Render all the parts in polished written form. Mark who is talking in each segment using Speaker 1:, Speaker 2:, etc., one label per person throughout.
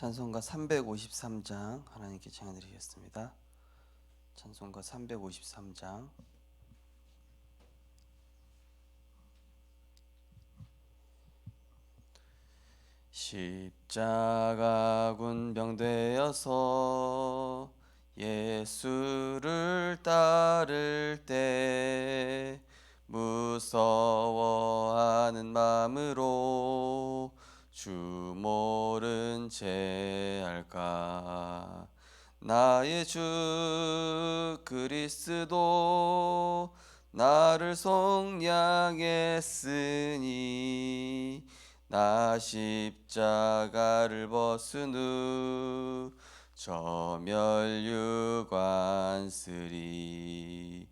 Speaker 1: 찬송가 353장 하나님께 찬양드리겠습니다. 찬송가 353장. 십자가 군병되어서 예수를 따를 때 무서워하는 마음으로 주 모른 채 할까. 나의 주 그리스도 나를 속량했으니 나 십자가를 벗은 후 저 멸류관 쓰리.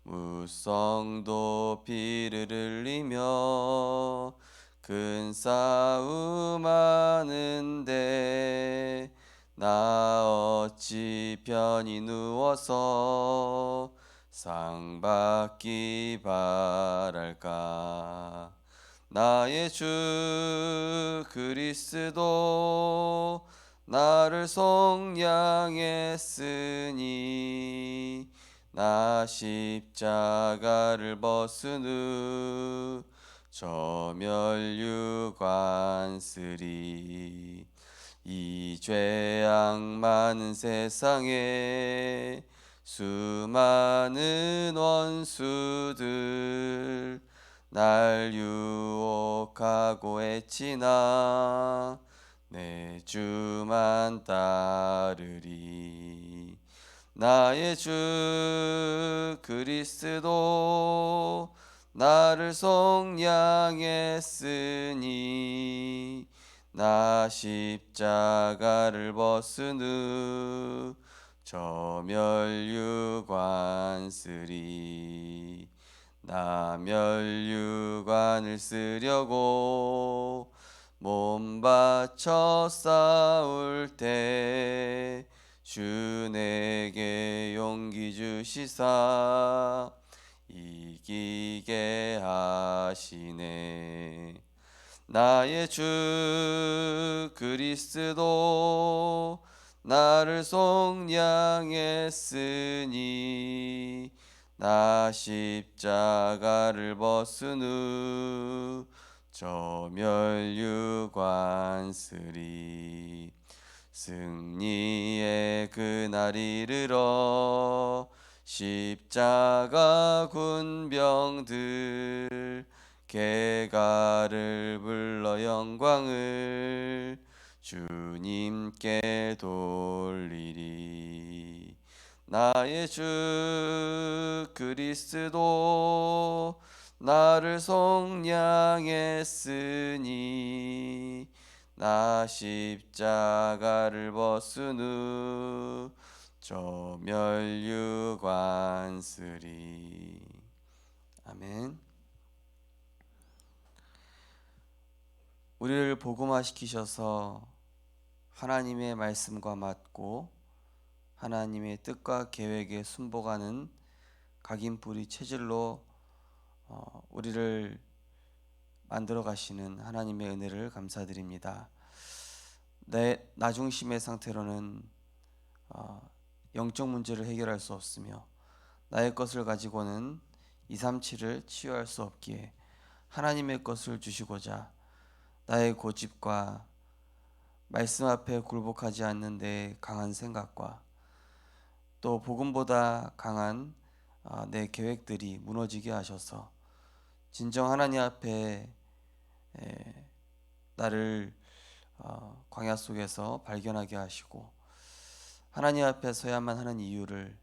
Speaker 1: 무성도 피를 흘리며 큰 싸움 하는데 나 어찌 편히 누워서 상 받기 바랄까. 나의 주 그리스도 나를 속량했으니 나 십자가를 벗은 후 저 멸류관 쓰리. 이 죄악 많은 세상에 수많은 원수들 날 유혹하고 애치나 내 주만 따르리. 나의 주 그리스도 나를 속량했으니 나 십자가를 벗은 후 저 멸류관 쓰리. 나 멸류관을 쓰려고 몸 바쳐 싸울 때 주 내게 용기 주시사 이기게 하시네. 나의 주 그리스도 나를 속량했으니 나 십자가를 벗은 후 저 멸류관 쓰리. 승리의 그날 이르러 십자가 군병들 개가를 불러 영광을 주님께 돌리리. 나의 주 그리스도 나를 속량했으니 나 십자가를 벗은 후 저 멸류관 쓰리. 아멘. 우리를 복음화시키셔서 하나님의 말씀과 맞고 하나님의 뜻과 계획에 순복하는 각인뿌리 체질로 우리를 만들어 가시는 하나님의 은혜를 감사드립니다. 나 중심의 상태로는 영적 문제를 해결할 수 없으며 나의 것을 가지고는 237을 치유할 수 없기에 하나님의 것을 주시고자 나의 고집과 말씀 앞에 굴복하지 않는 내 강한 생각과 또 복음보다 강한 내 계획들이 무너지게 하셔서 진정 하나님 앞에 나를 광야 속에서 발견하게 하시고 하나님 앞에 서야만 하는 이유를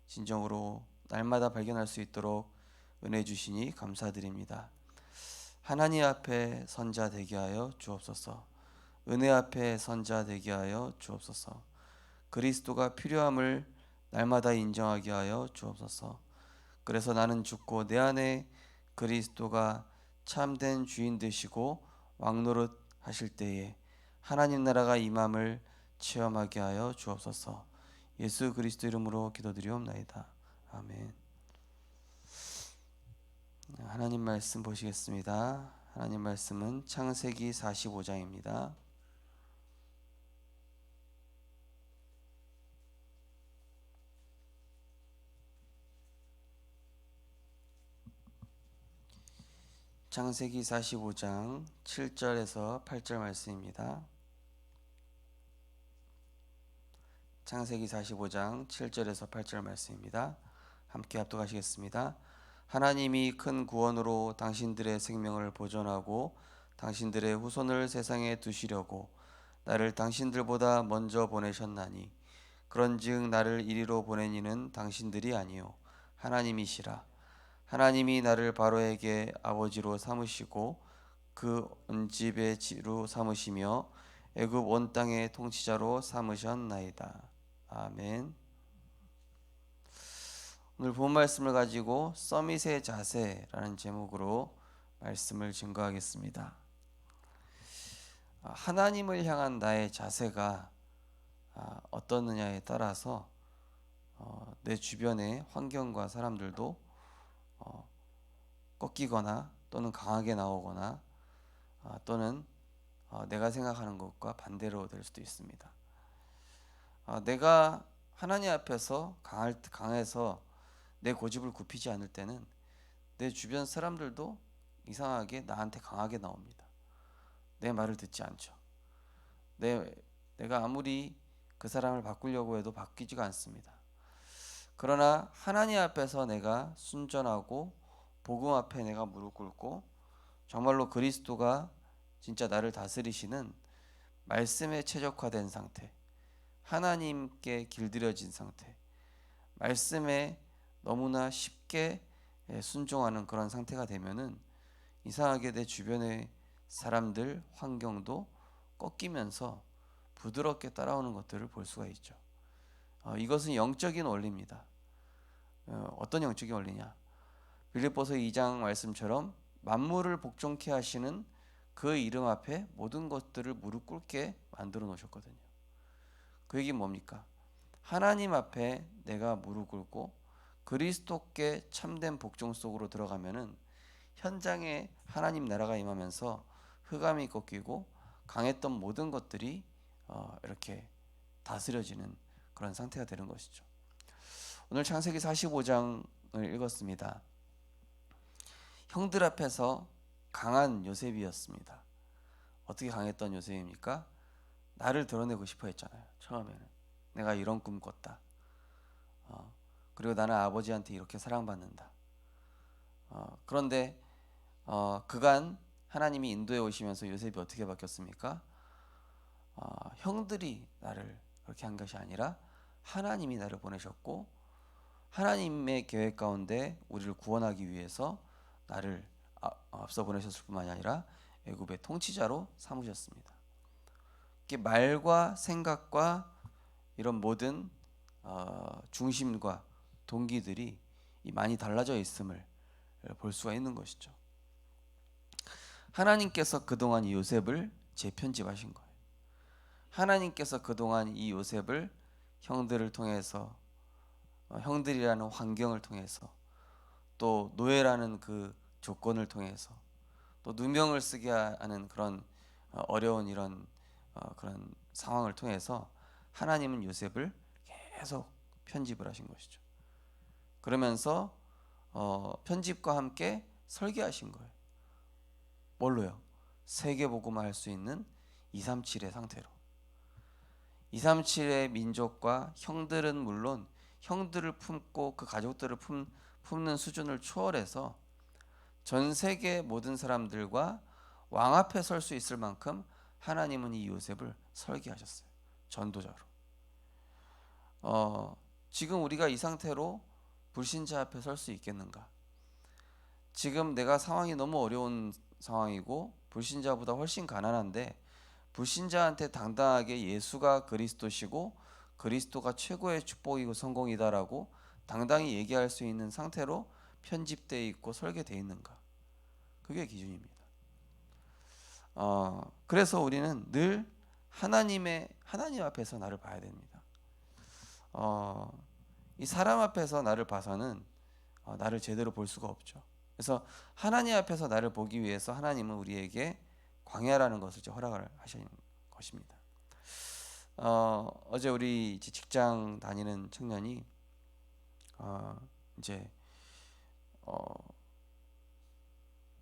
Speaker 1: 진정으로 날마다 발견할 수 있도록 은혜 주시니 감사드립니다. 하나님 앞에 선자 되게 하여 주옵소서. 은혜 앞에 선자 되게 하여 주옵소서. 그리스도가 필요함을 날마다 인정하게 하여 주옵소서. 그래서 나는 죽고 내 안에 그리스도가 참된 주인 되시고 왕노릇 하실 때에 하나님 나라가 임함을 체험하게 하여 주옵소서. 예수 그리스도 이름으로 기도드리옵나이다. 아멘. 하나님 말씀 보시겠습니다. 하나님 말씀은 창세기 45장입니다. 창세기 45장 7절에서 8절 말씀입니다. 창세기 45장 7절에서 8절 말씀입니다. 함께 합독하시겠습니다. 하나님이 큰 구원으로 당신들의 생명을 보존하고 당신들의 후손을 세상에 두시려고 나를 당신들보다 먼저 보내셨나니 그런즉 나를 이리로 보낸 이는 당신들이 아니요 하나님이시라. 하나님이 나를 바로에게 아버지로 삼으시고 그 온 집의 지로 삼으시며 애굽 온 땅의 통치자로 삼으셨나이다. 아멘. 오늘 본 말씀을 가지고 서밋의 자세라는 제목으로 말씀을 증거하겠습니다. 하나님을 향한 나의 자세가 어떻느냐에 따라서 내 주변의 환경과 사람들도 꺾이거나 또는 강하게 나오거나 또는 내가 생각하는 것과 반대로 될 수도 있습니다. 내가 하나님 앞에서 강해서 내 고집을 굽히지 않을 때는 내 주변 사람들도 이상하게 나한테 강하게 나옵니다. 내 말을 듣지 않죠. 내가 아무리 그 사람을 바꾸려고 해도 바뀌지가 않습니다. 그러나 하나님 앞에서 내가 순전하고 복음 앞에 내가 무릎 꿇고 정말로 그리스도가 진짜 나를 다스리시는 말씀에 최적화된 상태, 하나님께 길들여진 상태, 말씀에 너무나 쉽게 순종하는 그런 상태가 되면은 이상하게 내 주변의 사람들, 환경도 꺾이면서 부드럽게 따라오는 것들을 볼 수가 있죠. 이것은 영적인 원리입니다. 어떤 영적인 원리냐? 빌립보서 2장 말씀처럼 만물을 복종케 하시는 그 이름 앞에 모든 것들을 무릎 꿇게 만들어 놓으셨거든요. 그 얘기는 뭡니까? 하나님 앞에 내가 무릎 꿇고 그리스도께 참된 복종 속으로 들어가면은 현장에 하나님 나라가 임하면서 흑암이 꺾이고 강했던 모든 것들이 이렇게 다스려지는 그런 상태가 되는 것이죠. 오늘 창세기 45장을 읽었습니다. 형들 앞에서 강한 요셉이었습니다. 어떻게 강했던 요셉입니까? 나를 드러내고 싶어 했잖아요. 처음에는 내가 이런 꿈 꿨다. 그리고 나는 아버지한테 이렇게 사랑받는다. 그런데 그간 하나님이 인도해 오시면서 요셉이 어떻게 바뀌었습니까? 형들이 나를 그렇게 한 것이 아니라 하나님이 나를 보내셨고 하나님의 계획 가운데 우리를 구원하기 위해서 나를 앞서 보내셨을 뿐만이 아니라 애굽의 통치자로 삼으셨습니다. 말과 생각과 이런 모든 중심과 동기들이 많이 달라져 있음을 볼 수가 있는 것이죠. 하나님께서 그동안 이 요셉을 재편집하신 거예요. 하나님께서 그동안 이 요셉을 형들을 통해서 형들이라는 환경을 통해서 또 노예라는 그 조건을 통해서 또 누명을 쓰게 하는 그런 어려운 이런 그런 상황을 통해서 하나님은 요셉을 계속 편집을 하신 것이죠. 그러면서 편집과 함께 설계하신 거예요. 뭘로요? 세계복음화 할 수 있는 237의 상태로. 237의 민족과 형들은 물론 형들을 품고 그 가족들을 품는 수준을 초월해서 전 세계 모든 사람들과 왕 앞에 설 수 있을 만큼 하나님은 이 요셉을 설계하셨어요. 전도자로. 지금 우리가 이 상태로 불신자 앞에 설 수 있겠는가? 지금 내가 상황이 너무 어려운 상황이고 불신자보다 훨씬 가난한데 불신자한테 당당하게 예수가 그리스도시고 그리스도가 최고의 축복이고 성공이다라고 당당히 얘기할 수 있는 상태로 편집되어 있고 설계되어 있는가? 그게 기준입니다. 그래서 우리는 늘 하나님 앞에서 나를 봐야 됩니다. 이 사람 앞에서 나를 봐서는 나를 제대로 볼 수가 없죠. 그래서 하나님 앞에서 나를 보기 위해서 하나님은 우리에게 광야라는 것을 허락을 하시는 것입니다. 어제 우리 직장 다니는 청년이 이제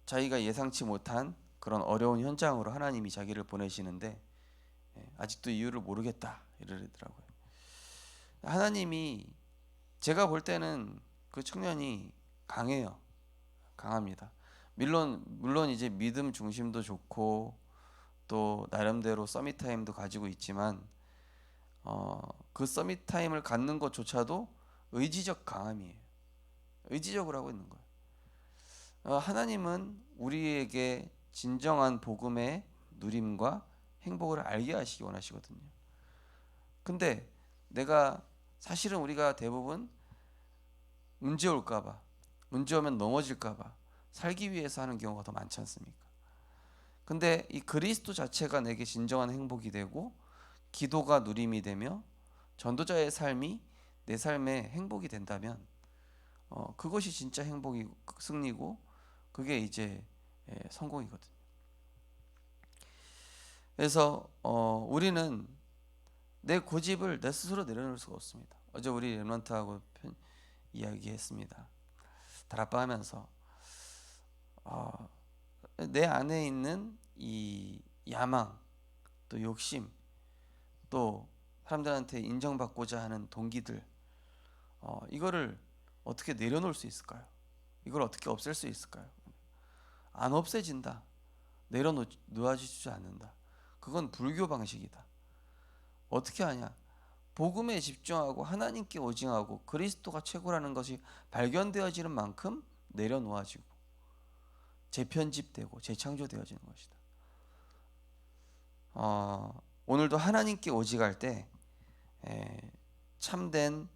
Speaker 1: 자기가 예상치 못한 그런 어려운 현장으로 하나님이 자기를 보내시는데 아직도 이유를 모르겠다 이러더라고요. 하나님이 제가 볼 때는 그 청년이 강해요. 강합니다. 물론 이제 믿음 중심도 좋고 또 나름대로 서밋 타임도 가지고 있지만 그 서밋 타임을 갖는 것조차도 의지적 강함이에요. 의지적으로 하고 있는 거예요. 하나님은 우리에게 진정한 복음의 누림과 행복을 알게 하시기 원하시거든요. 근데 내가 사실은 우리가 대부분 문제 올까봐, 문제 오면 넘어질까봐 살기 위해서 하는 경우가 더 많지 않습니까? 근데 이 그리스도 자체가 내게 진정한 행복이 되고 기도가 누림이 되며 전도자의 삶이 내 삶의 행복이 된다면 그것이 진짜 행복이 승리고 그게 이제 성공이거든요. 그래서 우리는 내 고집을 내 스스로 내려놓을 수가 없습니다. 어제 우리 렘넌트하고 이야기했습니다. 다락방하면서 내 안에 있는 이 야망, 또 욕심, 또 사람들한테 인정받고자 하는 동기들, 이거를 어떻게 내려놓을 수 있을까요? 이걸 어떻게 없앨 수 있을까요? 안 없애진다. 내려놓아주지 않는다. 그건 불교 방식이다. 어떻게 하냐? 복음에 집중하고 하나님께 오징하고 그리스도가 최고라는 것이 발견되어지는 만큼 내려놓아지고 재편집되고 재창조되어지는 것이다. 오늘도 하나님께 오직할 때 참된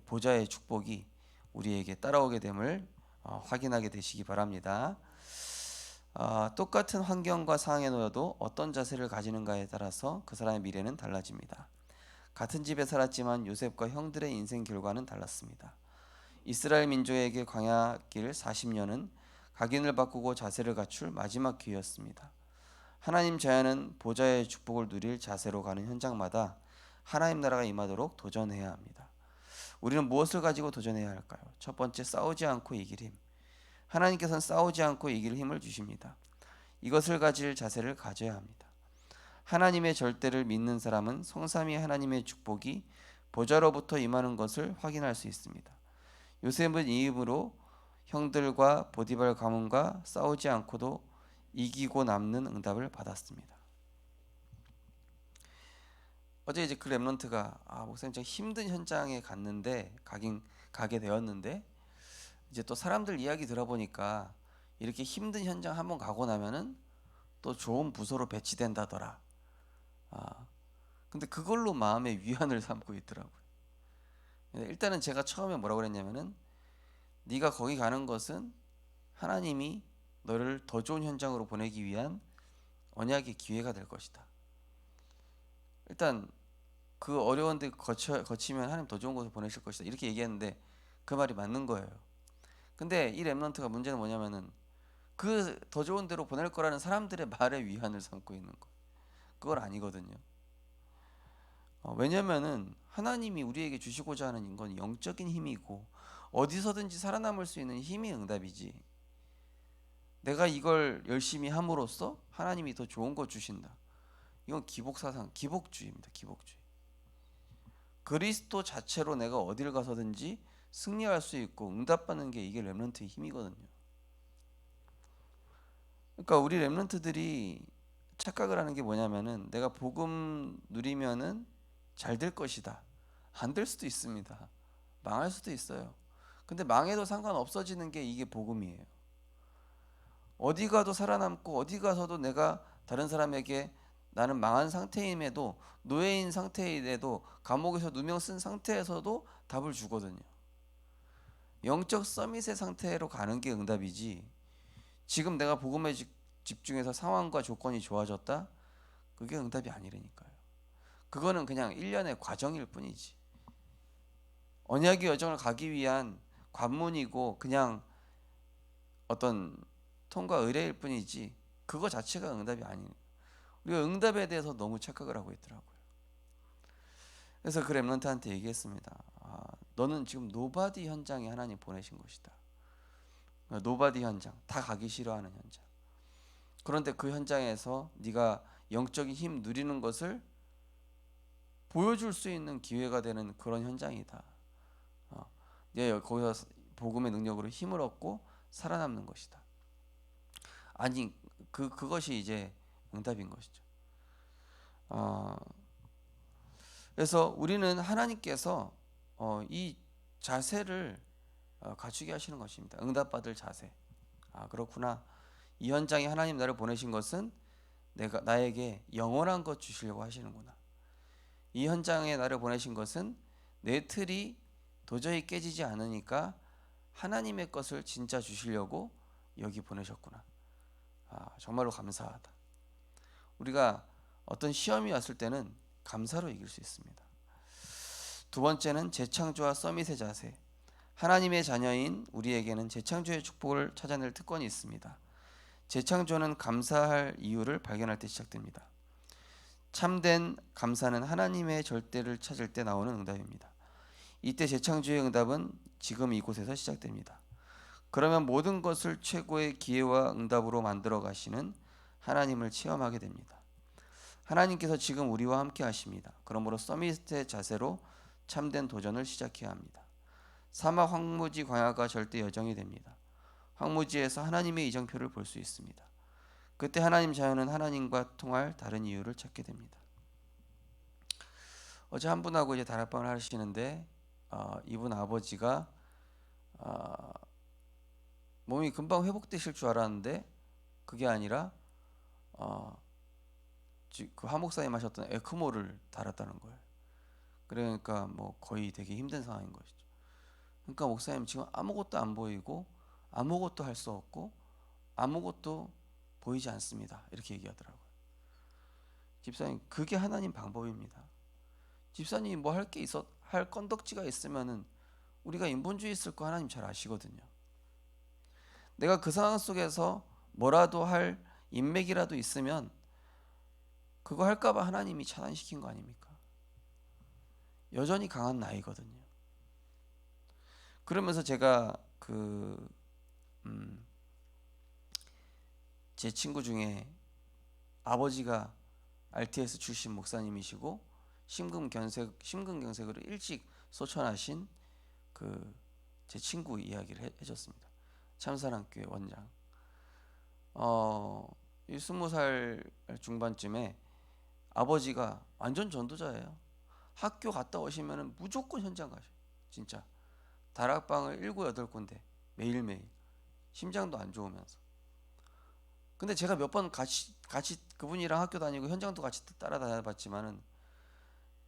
Speaker 1: 보좌의 축복이 우리에게 따라오게 됨을 확인하게 되시기 바랍니다. 똑같은 환경과 상황에 놓여도 어떤 자세를 가지는가에 따라서 그 사람의 미래는 달라집니다. 같은 집에 살았지만 요셉과 형들의 인생 결과는 달랐습니다. 이스라엘 민족에게 광야길 40년은 각인을 바꾸고 자세를 갖출 마지막 기회였습니다. 하나님 자녀는 보좌의 축복을 누릴 자세로 가는 현장마다 하나님 나라가 임하도록 도전해야 합니다. 우리는 무엇을 가지고 도전해야 할까요? 첫 번째, 싸우지 않고 이길 힘. 하나님께서는 싸우지 않고 이길 힘을 주십니다. 이것을 가질 자세를 가져야 합니다. 하나님의 절대를 믿는 사람은 성삼위 하나님의 축복이 보좌로부터 임하는 것을 확인할 수 있습니다. 요셉은 이 힘으로 형들과 보디발 가문과 싸우지 않고도 이기고 남는 응답을 받았습니다. 어제 이제 그 렘넌트가 목사님 제가 힘든 현장에 가게 되었는데 이제 또 사람들 이야기 들어보니까 이렇게 힘든 현장 한번 가고 나면은 또 좋은 부서로 배치된다더라. 근데 그걸로 마음의 위안을 삼고 있더라고요. 일단은 제가 처음에 뭐라고 그랬냐면은 네가 거기 가는 것은 하나님이 너를 더 좋은 현장으로 보내기 위한 언약의 기회가 될 것이다. 일단 그 어려운 데 거치면 하나님 더 좋은 곳에 보내실 것이다. 이렇게 얘기했는데 그 말이 맞는 거예요. 근데 이 렘넌트가 문제는 뭐냐면은 그 더 좋은 데로 보낼 거라는 사람들의 말에 위안을 삼고 있는 거예요. 그걸 아니거든요. 왜냐면은 하나님이 우리에게 주시고자 하는 건 영적인 힘이고 어디서든지 살아남을 수 있는 힘이 응답이지. 내가 이걸 열심히 함으로써 하나님이 더 좋은 거 주신다. 이건 기복사상, 기복주의입니다. 기복주의. 그리스도 자체로 내가 어딜 가서든지 승리할 수 있고 응답받는 게 이게 렘넌트의 힘이거든요. 그러니까 우리 렘넌트들이 착각을 하는 게 뭐냐면은 내가 복음 누리면은 잘 될 것이다. 안 될 수도 있습니다. 망할 수도 있어요. 근데 망해도 상관없어지는 게 이게 복음이에요. 어디 가도 살아남고 어디 가서도 내가 다른 사람에게 나는 망한 상태임에도 노예인 상태임에도 감옥에서 누명 쓴 상태에서도 답을 주거든요. 영적 서밋의 상태로 가는 게 응답이지. 지금 내가 복음에 집중해서 상황과 조건이 좋아졌다? 그게 응답이 아니라니까요. 그거는 그냥 일련의 과정일 뿐이지. 언약의 여정을 가기 위한 관문이고 그냥 어떤 통과 의례일 뿐이지 그거 자체가 응답이 아니에요. 우리가 응답에 대해서 너무 착각을 하고 있더라고요. 그래서 그 렘넌트한테 얘기했습니다. 너는 지금 노바디 현장에 하나님 보내신 것이다. 노바디 현장, 다 가기 싫어하는 현장. 그런데 그 현장에서 네가 영적인 힘 누리는 것을 보여줄 수 있는 기회가 되는 그런 현장이다. 거기서 복음의 능력으로 힘을 얻고 살아남는 것이다. 아니 그것이 이제 응답인 것이죠. 어, 그래서 우리는 하나님께서 이 자세를 갖추게 하시는 것입니다. 응답받을 자세. 그렇구나. 이 현장에 하나님 나를 보내신 것은 나에게 영원한 것 주시려고 하시는구나. 이 현장에 나를 보내신 것은 내 틀이 도저히 깨지지 않으니까 하나님의 것을 진짜 주시려고 여기 보내셨구나. 정말로 감사하다. 우리가 어떤 시험이 왔을 때는 감사로 이길 수 있습니다. 두 번째는 재창조와 서밋의 자세. 하나님의 자녀인 우리에게는 재창조의 축복을 찾아낼 특권이 있습니다. 재창조는 감사할 이유를 발견할 때 시작됩니다. 참된 감사는 하나님의 절대를 찾을 때 나오는 응답입니다. 이때 재창조의 응답은 지금 이곳에서 시작됩니다. 그러면 모든 것을 최고의 기회와 응답으로 만들어 가시는 하나님을 체험하게 됩니다. 하나님께서 지금 우리와 함께 하십니다. 그러므로 서밋의 자세로 참된 도전을 시작해야 합니다. 사막 황무지 광야가 절대 여정이 됩니다. 황무지에서 하나님의 이정표를 볼 수 있습니다. 그때 하나님 자녀는 하나님과 통할 다른 이유를 찾게 됩니다. 어제 한 분하고 이제 다락방을 하시는데 이분 아버지가 몸이 금방 회복되실 줄 알았는데 그게 아니라 그 하목사님 하셨던 에크모를 달았다는 거예요. 그러니까 뭐 거의 되게 힘든 상황인 것이죠. 그러니까 목사님 지금 아무것도 안 보이고 아무것도 할 수 없고 아무것도 보이지 않습니다. 이렇게 얘기하더라고요. 집사님, 그게 하나님 방법입니다. 집사님이 뭐 할 게 있어, 할 건덕지가 있으면은 우리가 인본주의 있을 거 하나님 잘 아시거든요. 내가 그 상황 속에서 뭐라도 할 인맥이라도 있으면 그거 할까봐 하나님이 차단시킨 거 아닙니까? 여전히 강한 나이거든요. 그러면서 제가 제 친구 중에 아버지가 RTS 출신 목사님이시고 심근경색으로 일찍 소천하신 제 친구 이야기를 해줬습니다. 참사랑교회 원장. 20살 중반쯤에 아버지가 완전 전도자예요. 학교 갔다 오시면 무조건 현장 가셔요. 진짜 다락방을 7, 8군데 매일매일 심장도 안 좋으면서. 근데 제가 몇 번 같이 그분이랑 학교 다니고 현장도 같이 따라다녀봤지만은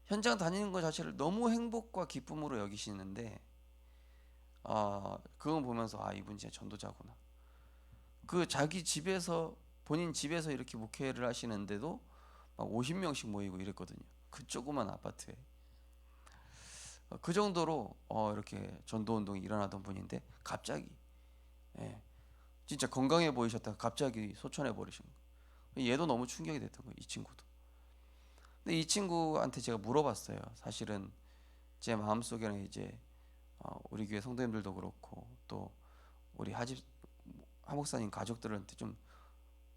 Speaker 1: 현장 다니는 것 자체를 너무 행복과 기쁨으로 여기시는데 그거 보면서 이분 진짜 전도자구나. 자기 집에서 본인 집에서 이렇게 목회를 하시는데도 막 50명씩 모이고 이랬거든요. 그 조그만 아파트에. 그 정도로 이렇게 전도 운동이 일어나던 분인데 갑자기 진짜 건강해 보이셨다가 갑자기 소천해 버리신 거예요. 얘도 너무 충격이 됐던 거예요. 이 친구도. 근데 이 친구한테 제가 물어봤어요. 사실은 제 마음속에는 이제 우리 교회 성도님들도 그렇고 또 우리 하목사님 가족들한테 좀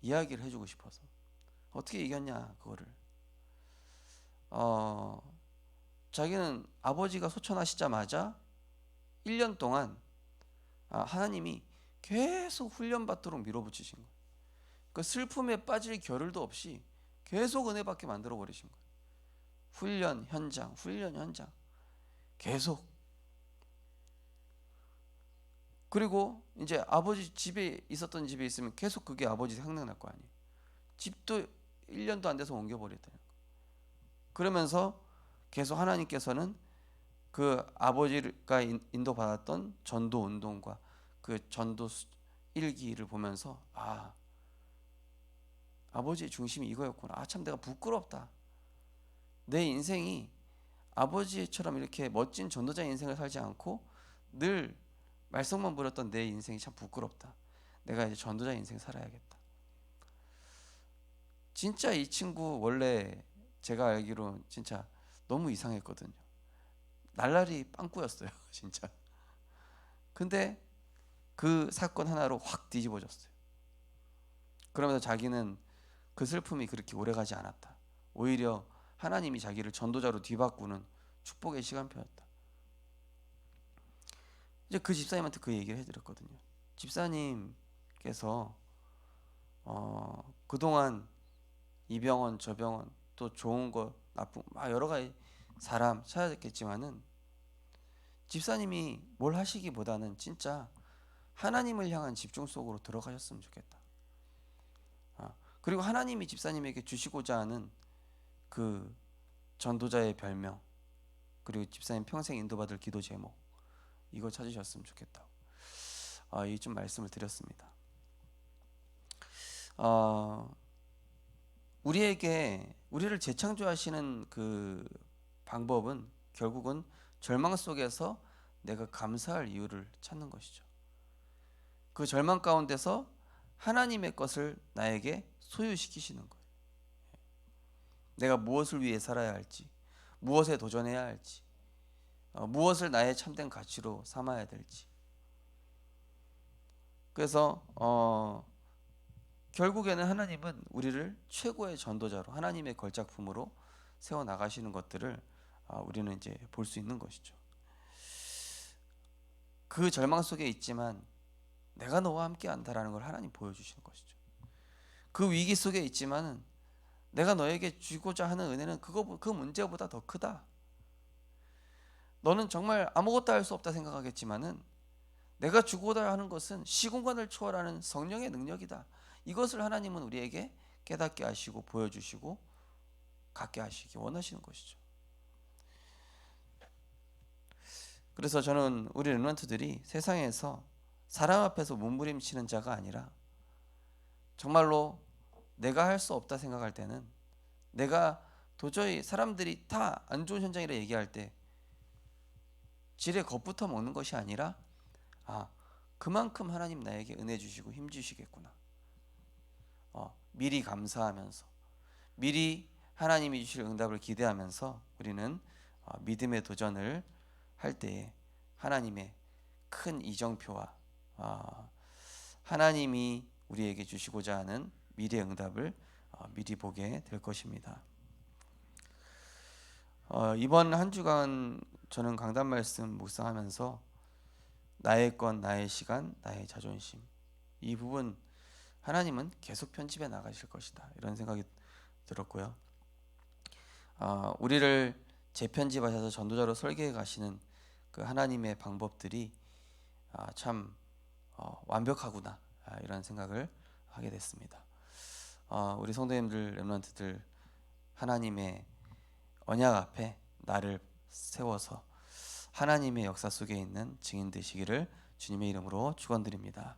Speaker 1: 이야기를 해주고 싶어서 어떻게 이겼냐 그거를. 자기는 아버지가 소천하시자마자 1년 동안 하나님이 계속 훈련받도록 밀어붙이신 거예요. 그 슬픔에 빠질 겨를도 없이 계속 은혜 받게 만들어 버리신 거예요. 훈련 현장 계속. 그리고 이제 아버지 집에 있었던 집에 있으면 계속 그게 아버지 생각날 거 아니에요. 집도 1년도 안 돼서 옮겨버렸다는 거예요. 그러면서 계속 하나님께서는 그 아버지가 인도받았던 전도 운동과 그 전도 일기를 보면서 아버지의 중심이 이거였구나. 참 내가 부끄럽다. 내 인생이 아버지처럼 이렇게 멋진 전도자의 인생을 살지 않고 늘 말썽만 부렸던 내 인생이 참 부끄럽다. 내가 이제 전도자 인생 살아야겠다. 진짜 이 친구 원래 제가 알기로 진짜 너무 이상했거든요. 날라리 빵꾸였어요. 진짜. 근데 그 사건 하나로 확 뒤집어졌어요. 그러면서 자기는 그 슬픔이 그렇게 오래가지 않았다. 오히려 하나님이 자기를 전도자로 뒤바꾸는 축복의 시간표였다. 이제 그 집사님한테 그 얘기를 해드렸거든요. 집사님께서 그동안 이 병원 저 병원 또 좋은 거 나쁜 막 여러 가지 사람 찾아냈겠지만은 집사님이 뭘 하시기보다는 진짜 하나님을 향한 집중 속으로 들어가셨으면 좋겠다. 그리고 하나님이 집사님에게 주시고자 하는 그 전도자의 별명, 그리고 집사님 평생 인도받을 기도 제목, 이거 찾으셨으면 좋겠다. 이 좀 말씀을 드렸습니다. 우리를 재창조하시는 그 방법은 결국은 절망 속에서 내가 감사할 이유를 찾는 것이죠. 그 절망 가운데서 하나님의 것을 나에게 소유시키시는 거예요. 내가 무엇을 위해 살아야 할지, 무엇에 도전해야 할지, 무엇을 나의 참된 가치로 삼아야 될지. 그래서 결국에는 하나님은 우리를 최고의 전도자로, 하나님의 걸작품으로 세워 나가시는 것들을 우리는 이제 볼 수 있는 것이죠. 그 절망 속에 있지만 내가 너와 함께 한다라는 걸 하나님 보여주시는 것이죠. 그 위기 속에 있지만은 내가 너에게 주고자 하는 은혜는 그 문제보다 더 크다. 너는 정말 아무것도 할 수 없다 생각하겠지만은 내가 주고자 하는 것은 시공간을 초월하는 성령의 능력이다. 이것을 하나님은 우리에게 깨닫게 하시고 보여주시고 갖게 하시기 원하시는 것이죠. 그래서 저는 우리 렘넌트들이 세상에서 사람 앞에서 몸부림치는 자가 아니라 정말로 내가 할 수 없다 생각할 때는, 내가 도저히 사람들이 다 안 좋은 현장이라 얘기할 때 지레 겁부터 먹는 것이 아니라 그만큼 하나님 나에게 은혜 주시고 힘 주시겠구나. 미리 감사하면서, 미리 하나님이 주실 응답을 기대하면서 우리는 믿음의 도전을 할 때에 하나님의 큰 이정표와 하나님이 우리에게 주시고자 하는 미래의 응답을 미리 보게 될 것입니다. 이번 한 주간 저는 강단 말씀 묵상하면서 나의 것, 나의 시간, 나의 자존심, 이 부분 하나님은 계속 편집해 나가실 것이다, 이런 생각이 들었고요. 우리를 재편집하셔서 전도자로 설계해 가시는 그 하나님의 방법들이 참 완벽하구나, 이런 생각을 하게 됐습니다. 우리 성도님들, 렘넌트들, 하나님의 언약 앞에 나를 세워서 하나님의 역사 속에 있는 증인 되시기를 주님의 이름으로 축원드립니다.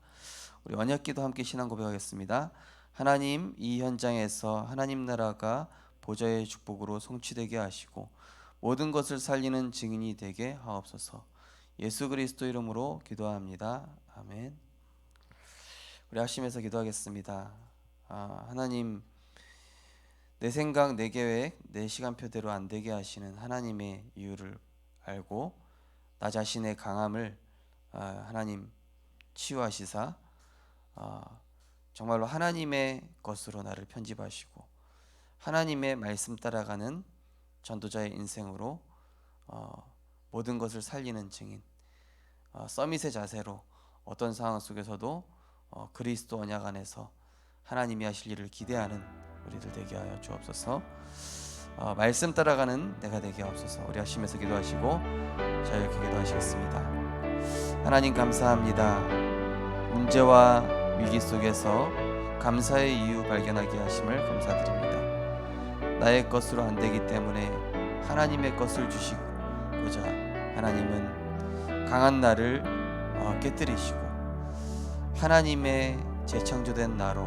Speaker 1: 우리 언약기도 함께 신앙 고백하겠습니다. 하나님, 이 현장에서 하나님 나라가 보좌의 축복으로 성취되게 하시고 모든 것을 살리는 증인이 되게 하옵소서. 예수 그리스도 이름으로 기도합니다. 아멘. 우리 합심해서 기도하겠습니다. 하나님, 내 생각, 내 계획, 내 시간표대로 안 되게 하시는 하나님의 이유를 알고 나 자신의 강함을 하나님 치유하시사 정말로 하나님의 것으로 나를 편집하시고 하나님의 말씀 따라가는 전도자의 인생으로 모든 것을 살리는 증인, 서밋의 자세로 어떤 상황 속에서도 그리스도 언약 안에서 하나님이 하실 일을 기대하는 우리들 되게 하여 주옵소서. 말씀 따라가는 내가 되게 하옵소서. 우리 하시면서 기도하시고 자유롭게 기도하시겠습니다. 하나님 감사합니다. 문제와 위기 속에서 감사의 이유 발견하게 하심을 감사드립니다. 나의 것으로 안 되기 때문에 하나님의 것을 주시고자 하나님은 강한 나를 깨뜨리시고 하나님의 재창조된 나로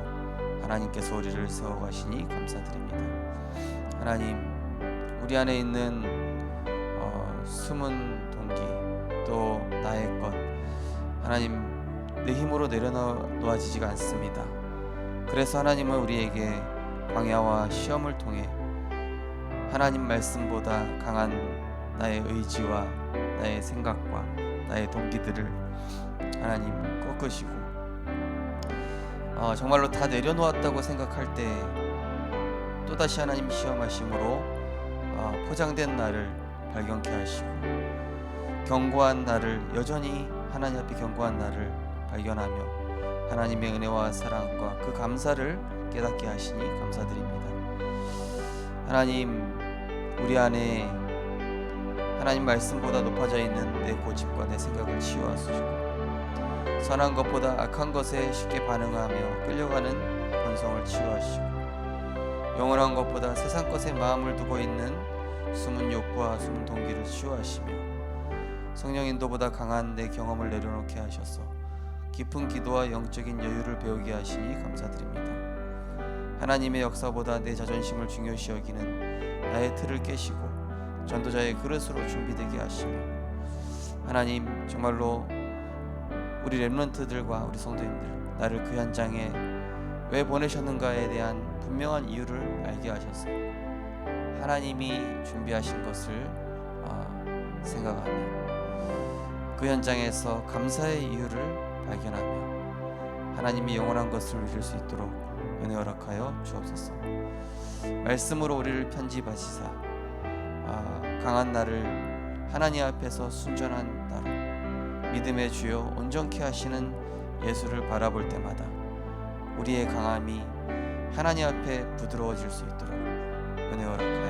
Speaker 1: 하나님께서 우리를 세워가시니 감사드립니다. 하나님, 우리 안에 있는 숨은 동기, 또 나의 것, 하나님 내 힘으로 내려놓아지지가 않습니다. 그래서 하나님은 우리에게 광야와 시험을 통해 하나님 말씀보다 강한 나의 의지와 나의 생각과 나의 동기들을 하나님 꺾으시고 정말로 다 내려놓았다고 생각할 때 또다시 하나님 시험하심으로 포장된 나를 발견케 하시고 견고한 나를 여전히 하나님 앞에 견고한 나를 발견하며 하나님의 은혜와 사랑과 그 감사를 깨닫게 하시니 감사드립니다. 하나님, 우리 안에 하나님 말씀보다 높아져 있는 내 고집과 내 생각을 치유하시고 선한 것보다 악한 것에 쉽게 반응하며 끌려가는 본성을 치유하시고 영원한 것보다 세상 것에 마음을 두고 있는 숨은 욕구와 숨은 동기를 치유하시며 성령 인도보다 강한 내 경험을 내려놓게 하셔서 깊은 기도와 영적인 여유를 배우게 하시니 감사드립니다. 하나님의 역사보다 내 자존심을 중요시 여기는 나의 틀을 깨시고 전도자의 그릇으로 준비되게 하시며 하나님, 정말로 우리 렘넌트들과 우리 성도님들 나를 그 현장에 왜 보내셨는가에 대한 분명한 이유를 알게 하셔서 하나님이 준비하신 것을 생각하며 그 현장에서 감사의 이유를 발견하며 하나님이 영원한 것을 누릴 수 있도록 은혜 허락하여 주옵소서. 말씀으로 우리를 편집하시사 강한 나를 하나님 앞에서 순전한 나로 믿음의 주요 온전케 하시는 예수를 바라볼 때마다 우리의 강함이 하나님 앞에 부드러워질 수 있도록 은혜 허락하여